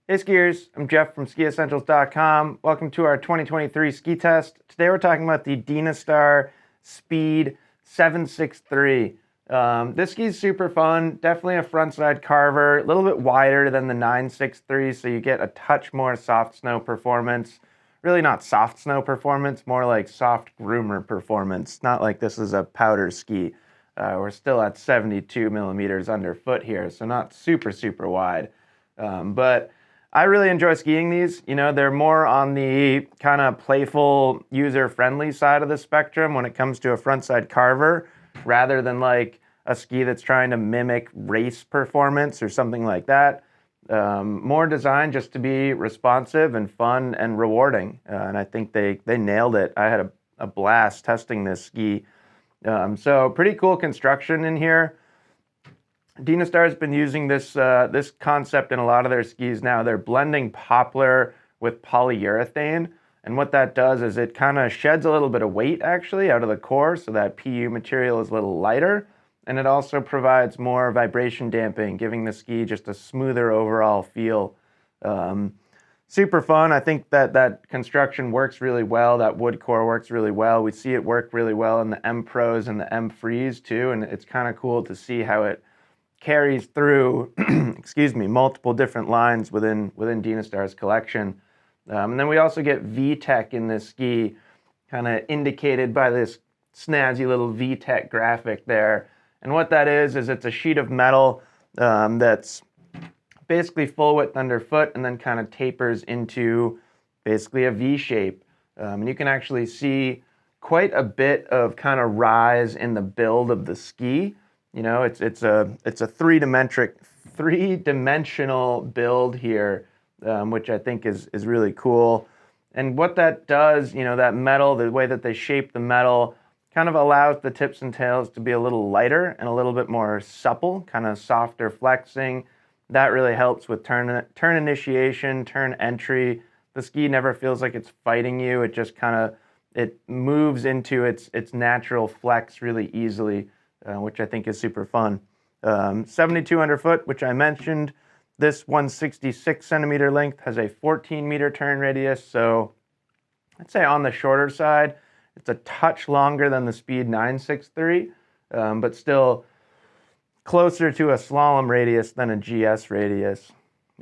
Hey skiers, I'm Jeff from skiessentials.com. Welcome to our 2023 ski test. Today we're talking about the Dynastar Speed 763. This ski is super fun, definitely a frontside carver, a little bit wider than the 963, so you get a touch more soft snow performance. Really not soft snow performance, more like soft groomer performance. Not like this is a powder ski. We're still at 72 millimeters underfoot here, so not super wide. But I really enjoy skiing these. You know, they're more on the kind of playful, user-friendly side of the spectrum when it comes to a frontside carver, rather than like a ski that's trying to mimic race performance or something like that. More designed just to be responsive and fun and rewarding. And I think they nailed it. I had a blast testing this ski. So pretty cool construction in here. Dynastar has been using this concept in a lot of their skis now. They're blending poplar with polyurethane, and what that does is it kind of sheds a little bit of weight actually out of the core, so that PU material is a little lighter, and it also provides more vibration damping, giving the ski just a smoother overall feel. Super fun. I think that construction works really well. That wood core works really well. We see it work really well in the M Pros and the M Frees too, and it's kind of cool to see how it carries through, excuse me, multiple different lines within Dynastar's collection. And then we also get VTEC in this ski, kind of indicated by this snazzy little VTEC graphic there. And what that is it's a sheet of metal that's basically full width underfoot and then kind of tapers into basically a V shape. And you can actually see quite a bit of kind of rise in the build of the ski. You know, it's a three-dimensional build here, which I think is really cool. And what that does, you know, that metal, the way that they shape the metal, kind of allows the tips and tails to be a little lighter and a little bit more supple, kind of softer flexing. That really helps with turn initiation, turn entry. The ski never feels like it's fighting you. It just kind of it moves into its natural flex really easily. Which I think is super fun. 72 underfoot, which I mentioned. This 166 centimeter length has a 14 meter turn radius, so I'd say on the shorter side. It's a touch longer than the Speed 963, but still closer to a slalom radius than a GS radius.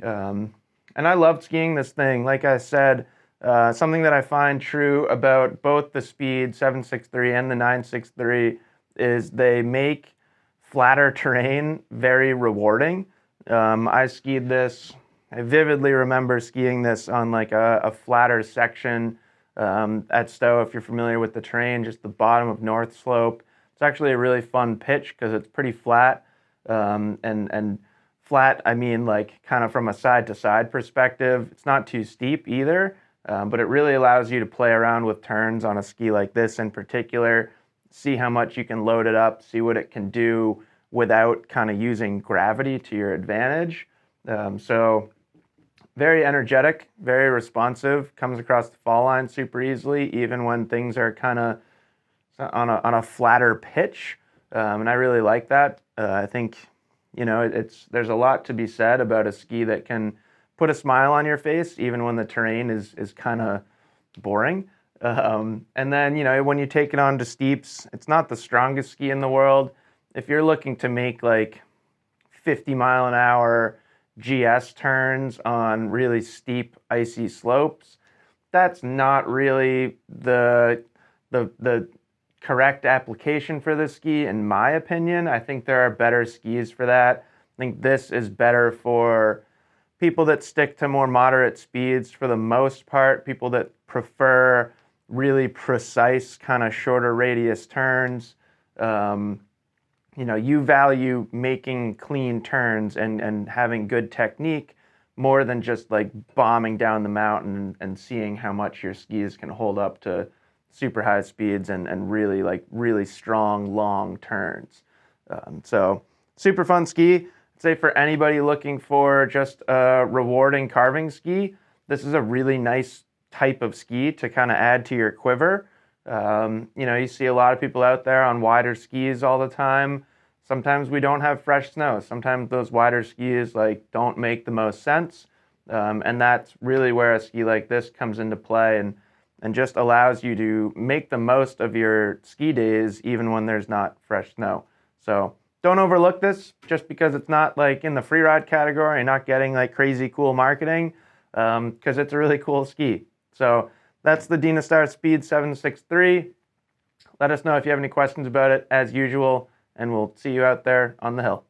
And I loved skiing this thing. Like I said, something that I find true about both the Speed 763 and the 963 is they make flatter terrain very rewarding. I skied this, I vividly remember skiing this on like a flatter section at Stowe, if you're familiar with the terrain, just the bottom of North Slope. It's actually a really fun pitch because it's pretty flat, and flat, I mean like kind of from a side-to-side perspective. It's not too steep either, but it really allows you to play around with turns on a ski like this in particular. See how much you can load it up, see what it can do without kind of using gravity to your advantage. So very energetic, very responsive, comes across the fall line super easily, even when things are kind of on a flatter pitch. And I really like that. I think, you know, there's a lot to be said about a ski that can put a smile on your face, even when the terrain is kind of boring. And then, you know, when you take it on to steeps, it's not the strongest ski in the world. If you're looking to make like 50-mile-an-hour GS turns on really steep, icy slopes, that's not really the correct application for this ski, in my opinion. I think there are better skis for that. I think this is better for people that stick to more moderate speeds for the most part, people that prefer really precise, kind of shorter radius turns. You know, you value making clean turns and having good technique more than just like bombing down the mountain and seeing how much your skis can hold up to super high speeds and really strong, long turns. So super fun ski. I'd say for anybody looking for just a rewarding carving ski, this is a really nice type of ski to kind of add to your quiver. You know, you see a lot of people out there on wider skis all the time. Sometimes we don't have fresh snow. Sometimes those wider skis like don't make the most sense. And that's really where a ski like this comes into play and just allows you to make the most of your ski days even when there's not fresh snow. So don't overlook this just because it's not like in the free ride category and not getting like crazy cool marketing, because it's a really cool ski. So that's the Dynastar Speed 763. Let us know if you have any questions about it as usual, and we'll see you out there on the hill.